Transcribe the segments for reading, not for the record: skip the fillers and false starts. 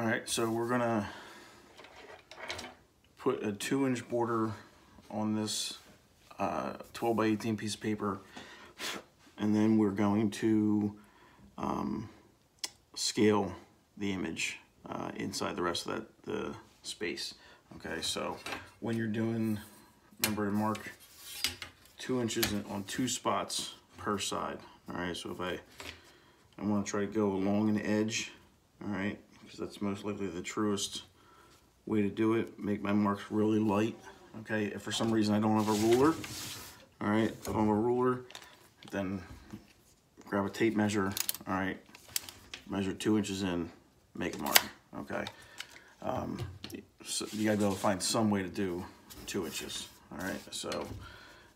All right, so we're gonna put a 2-inch border on this 12 by 18 piece of paper, and then we're going to scale the image inside the rest of the space. Okay, so when you're doing, remember to mark 2 inches on 2 spots per side. All right, so if I want to try to go along an edge, all right, because that's most likely the truest way to do it. Make my marks really light. Okay, if for some reason I don't have a ruler, all right, if I don't have a ruler, then grab a tape measure, all right, measure 2 inches in, make a mark. Okay, so you gotta be able to find some way to do 2 inches. All right, so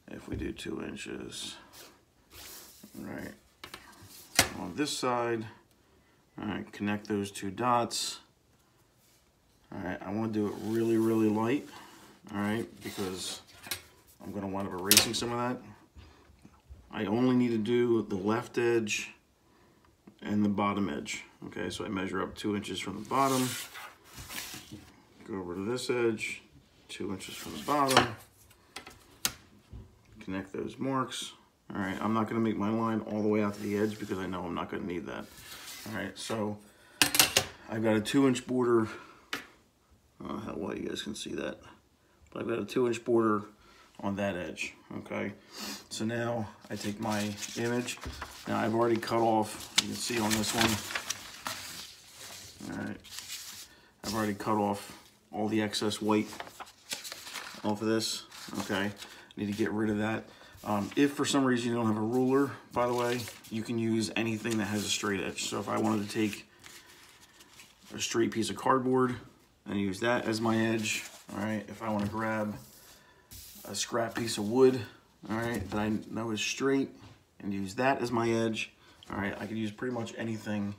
if we do 2 inches, all right, on this side, all right, connect those 2 dots. All right, I want to do it really, really light, all right, because I'm going to wind up erasing some of that. I only need to do the left edge and the bottom edge. Okay, so I measure up 2 inches from the bottom, go over to this edge, 2 inches from the bottom, connect those marks. All right, I'm not going to make my line all the way out to the edge because I know I'm not going to need that. All right, so I've got a 2-inch border. I don't know how well you guys can see that, but I've got a 2-inch border on that edge. Okay, so now I take my image. Now I've already cut off, you can see on this one, all right, I've already cut off all the excess white off of this. Okay, need to get rid of that. If for some reason you don't have a ruler, by the way, you can use anything that has a straight edge. So if I wanted to take a straight piece of cardboard and use that as my edge, all right, if I want to grab a scrap piece of wood, all right, that I know is straight and use that as my edge, all right, I could use pretty much anything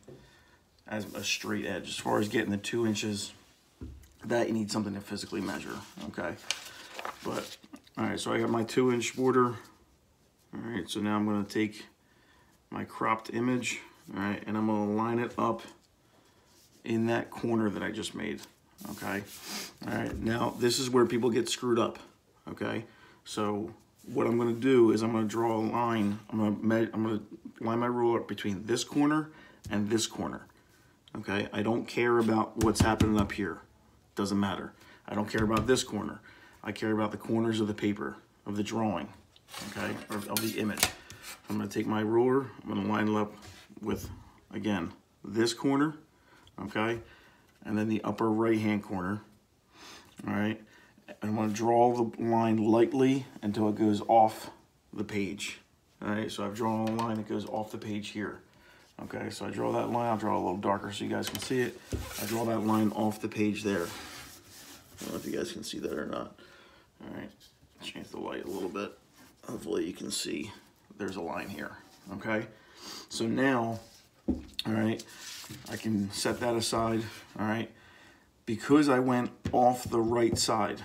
as a straight edge. As far as getting the 2 inches, that you need something to physically measure, okay? But, all right, so I got my 2-inch border. All right, so now I'm going to take my cropped image, all right, and I'm going to line it up in that corner that I just made, okay? All right, now this is where people get screwed up, okay? So what I'm going to do is I'm going to draw a line. I'm going to line my ruler up between this corner and this corner, okay? I don't care about what's happening up here. Doesn't matter. I don't care about this corner. I care about the corners of the paper, of the drawing, okay, or of the image. I'm going to take my ruler, I'm going to line it up with, again, this corner, okay, and then the upper right-hand corner, all right, and I'm going to draw the line lightly until it goes off the page, all right, so I've drawn a line that goes off the page here, okay, so I draw that line, I'll draw a little darker so you guys can see it. I draw that line off the page there. I don't know if you guys can see that or not. All right, change the light a little bit. Hopefully you can see there's a line here, okay? So now, all right, I can set that aside, all right? Because I went off the right side,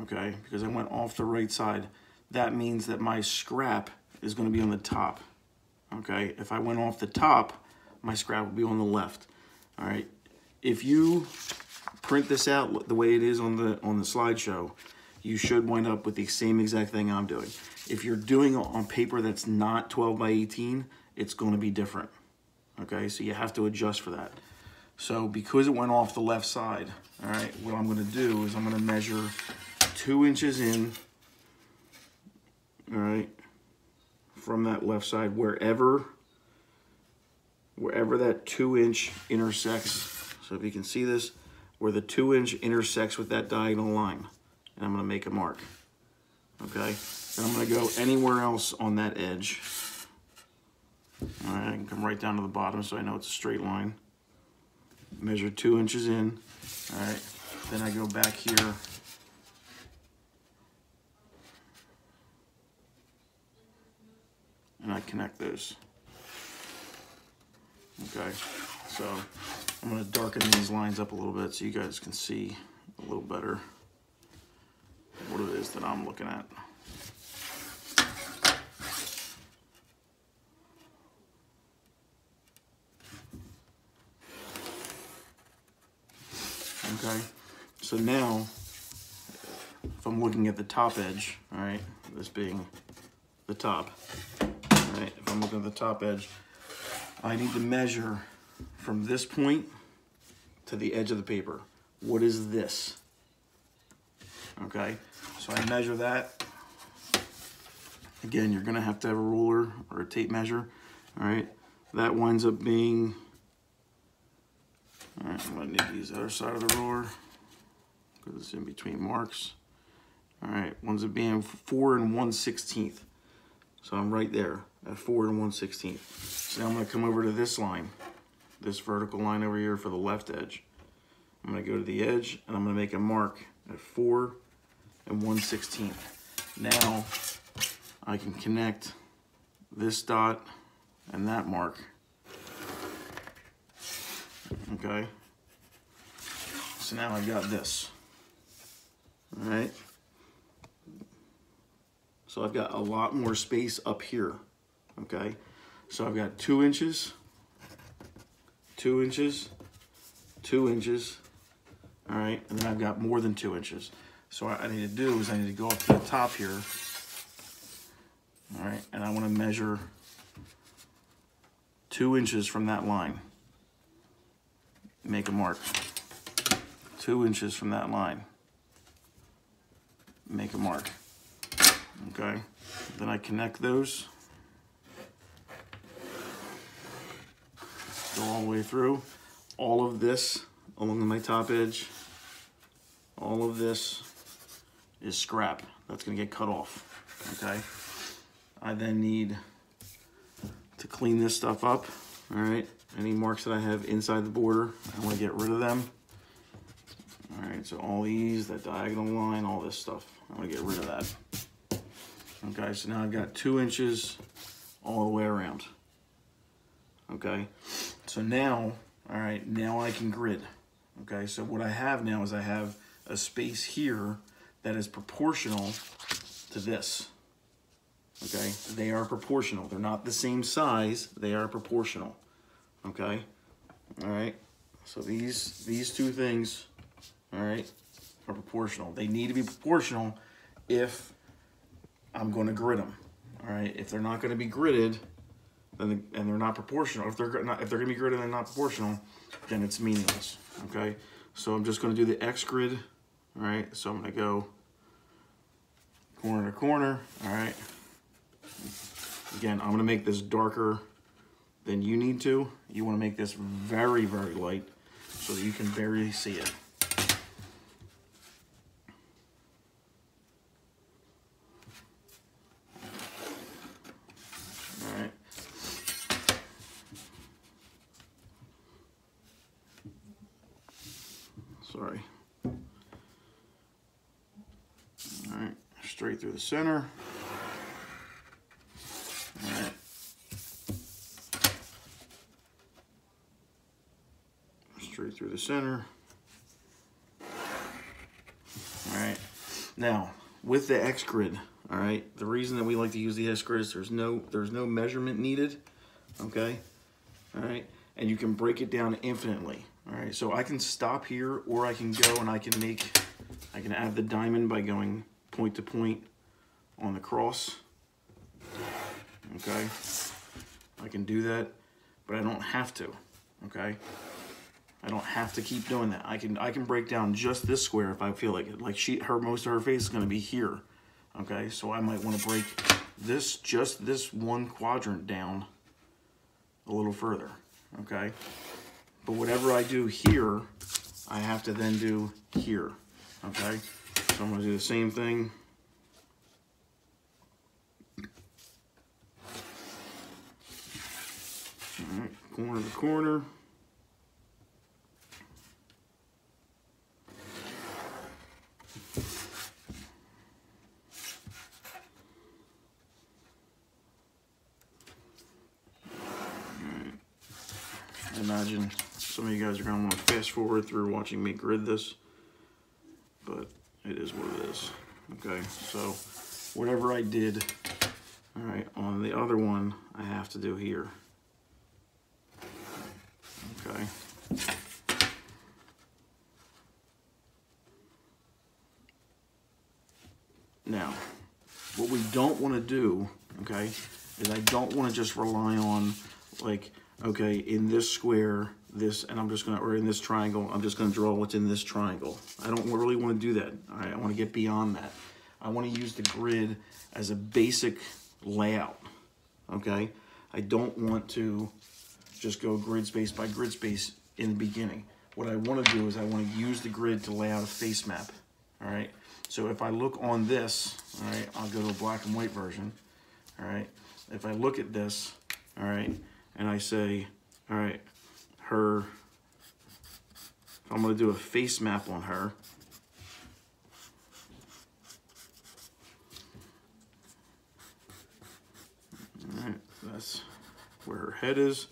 okay? Because I went off the right side, that means that my scrap is gonna be on the top, okay? If I went off the top, my scrap would be on the left, all right? If you print this out the way it is on the slideshow, you should wind up with the same exact thing I'm doing. If you're doing it on paper that's not 12 by 18, it's going to be different. Okay, so you have to adjust for that. So because it went off the left side, all right, what I'm going to do is I'm going to measure 2 inches in, all right, from that left side, wherever that 2-inch intersects. So if you can see this, where the 2-inch intersects with that diagonal line, and I'm going to make a mark, okay? And I'm going to go anywhere else on that edge. All right, I can come right down to the bottom so I know it's a straight line. Measure 2 inches in, all right? Then I go back here. And I connect those. Okay, so I'm going to darken these lines up a little bit so you guys can see a little better what it is that I'm looking at. okay? So now, if I'm looking at the top edge, all right, this being the top, all right, if I'm looking at the top edge, I need to measure from this point to the edge of the paper. What is this? Okay, so I measure that. Again, you're gonna have to have a ruler or a tape measure, all right? That winds up being, all right, I'm gonna need to use the other side of the ruler because it's in between marks. All right, winds up being 4 1/16. So I'm right there at 4 1/16. So now I'm gonna come over to this line, this vertical line over here for the left edge. I'm gonna go to the edge and I'm gonna make a mark at 4 1/16. Now I can connect this dot and that mark. Okay. So now I've got this. All right. So I've got a lot more space up here. Okay. So I've got 2 inches, 2 inches, 2 inches. All right. And then I've got more than 2 inches. So what I need to do is I need to go up to the top here. All right. And I want to measure 2 inches from that line. Make a mark. 2 inches from that line. Make a mark. Okay. Then I connect those. Go all the way through. All of this along my top edge. All of this is scrap. That's going to get cut off. Okay. I then need to clean this stuff up. All right. Any marks that I have inside the border, I want to get rid of them. All right. So all these, that diagonal line, all this stuff, I want to get rid of that. Okay. So now I've got 2 inches all the way around. Okay. So now, all right, now I can grid. Okay. So what I have now is I have a space here that is proportional to this. Okay, they are proportional. They're not the same size. They are proportional. Okay, all right. So these 2 things, all right, are proportional. They need to be proportional if I'm going to grid them. All right. If they're not going to be gridded, then and they're not proportional. If they're going to be gridded and they're not proportional, then it's meaningless. Okay. So I'm just going to do the X grid. All right. So I'm going to go corner to corner. All right. Again, I'm going to make this darker than you need to. You want to make this very, very light so that you can barely see it. All right. Sorry. All right. Straight through the center. Straight through the center. All right. Now, with the X grid, all right, the reason that we like to use the X grid is there's no measurement needed. Okay. All right. And you can break it down infinitely. All right. So I can stop here, or I can go and I can add the diamond by going point to point on the cross. Okay. I can do that, but I don't have to. Okay. I don't have to keep doing that. I can break down just this square if I feel like it. Like most of her face is going to be here. Okay, so I might want to break just this one quadrant down a little further. Okay, but whatever I do here, I have to then do here. Okay, so I'm going to do the same thing. All right, corner to corner. I imagine some of you guys are going to want to fast forward through watching me grid this, but it is what it is. Okay, so whatever I did, all right, on the other one, I have to do here. Okay. don't want to do, okay, is I don't want to just rely on, like, okay, in this square, this, and I'm just gonna, or in this triangle, I'm just gonna draw what's in this triangle. I don't really want to do that. All right, I want to get beyond that. I want to use the grid as a basic layout, okay? I don't want to just go grid space by grid space in the beginning. What I want to do is I want to use the grid to lay out a face map, all right? So if I look on this, all right, I'll go to a black and white version, all right? If I look at this, all right, and I say, all right, her, I'm going to do a face map on her. All right, that's where her head is.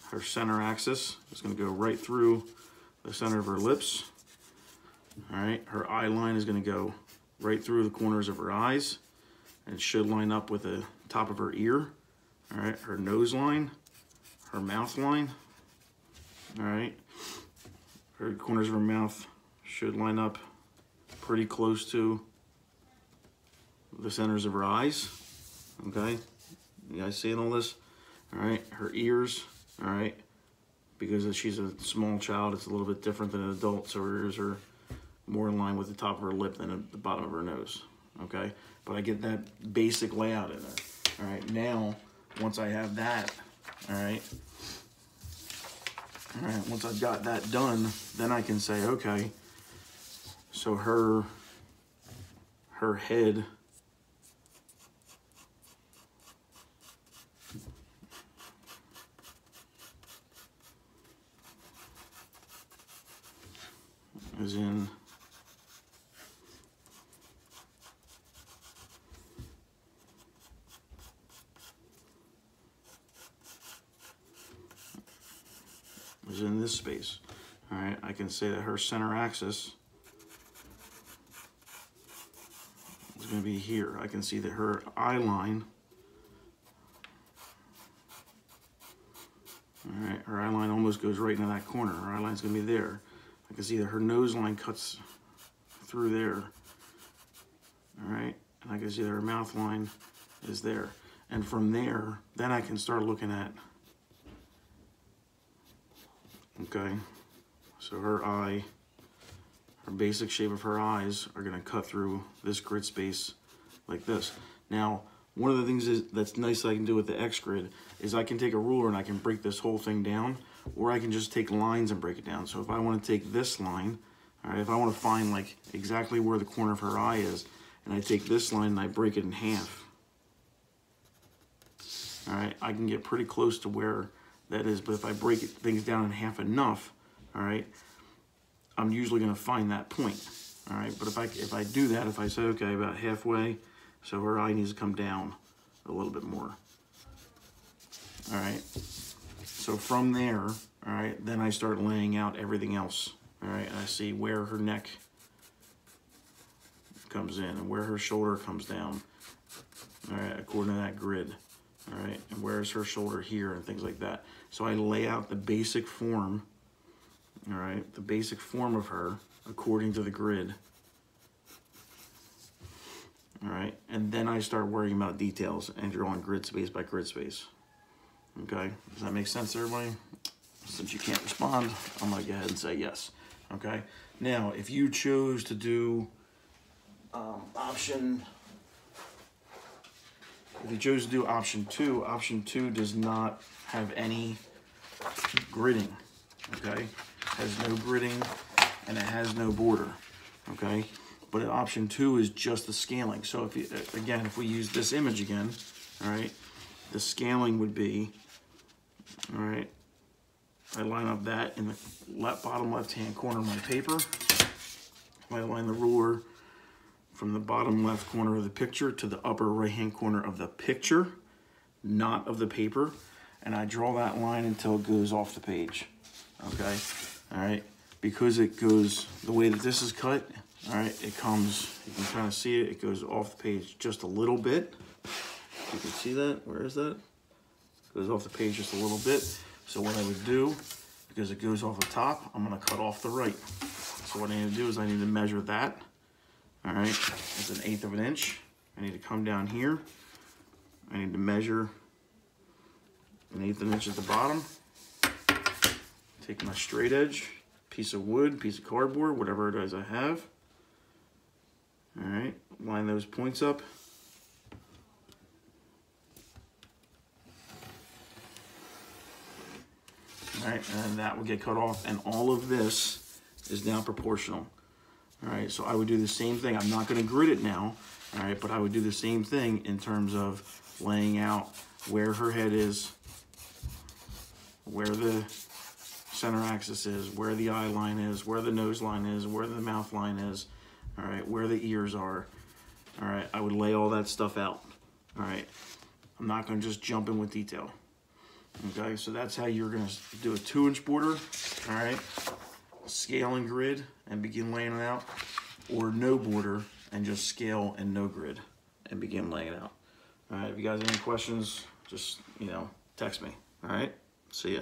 Her center axis is going to go right through the center of her lips. All right, her eye line is going to go right through the corners of her eyes and should line up with the top of her ear. All right, her nose line, her mouth line. All right, her corners of her mouth should line up pretty close to the centers of her eyes. Okay, you guys seeing all this? All right, her ears. All right, because she's a small child, it's a little bit different than an adult, so her ears are more in line with the top of her lip than at the bottom of her nose, okay? But I get that basic layout in there. All right, now, once I have that, all right, once I've got that done, then I can say, okay, so her head is in this space. All right, I can say that her center axis is going to be here. I can see that her eye line, all right, her eye line almost goes right into that corner. Her eye line's going to be there. I can see that her nose line cuts through there. All right, and I can see that her mouth line is there. And from there, then I can start looking at, okay, so her eye, her basic shape of her eyes are gonna cut through this grid space like this. Now, one of the things that's nice that I can do with the X grid is I can take a ruler and I can break this whole thing down, or I can just take lines and break it down. So if I want to take this line, all right, if I want to find like exactly where the corner of her eye is, and I take this line and I break it in half, all right, I can get pretty close to where that is. But if I break things down in half enough, all right, I'm usually going to find that point. All right, but if I do that, if I say, okay, about halfway, so her eye needs to come down a little bit more. All right, so from there, all right, then I start laying out everything else. All right, and I see where her neck comes in and where her shoulder comes down. All right, according to that grid. All right, and where's her shoulder here and things like that. So I lay out the basic form, all right, the basic form of her according to the grid. All right, and then I start worrying about details and drawing grid space by grid space. Okay, does that make sense to everybody? Since you can't respond, I'm gonna go ahead and say yes. Okay, now if you chose to do option 2 does not have any gridding, okay? Has no gridding and it has no border, okay? But option 2 is just the scaling. So if you, again, if we use this image again, all right, the scaling would be, all right, I line up that in the bottom left-hand corner of my paper. I line the ruler from the bottom left corner of the picture to the upper right-hand corner of the picture, not of the paper, and I draw that line until it goes off the page, okay? All right, because it goes, the way that this is cut, all right, it comes, you can kind of see it, it goes off the page just a little bit. You can see that, where is that? It goes off the page just a little bit. So what I would do, because it goes off the top, I'm gonna cut off the right. So what I need to do is I need to measure that. All right, it's 1/8 of an inch. I need to come down here. I need to measure an 1/8 inch at the bottom. Take my straight edge, piece of wood, piece of cardboard, whatever it is I have. All right, line those points up. All right, and that will get cut off, and all of this is now proportional. All right, so I would do the same thing. I'm not gonna grid it now, all right, but I would do the same thing in terms of laying out where her head is, where the center axis is, where the eye line is, where the nose line is, where the mouth line is, all right, where the ears are. All right, I would lay all that stuff out. All right, I'm not gonna just jump in with detail. Okay, so that's how you're gonna do a 2-inch border. All right, scale and grid and begin laying it out, or no border and just scale and no grid and begin laying it out. All right, if you guys have any questions, just, text me. All right, see ya.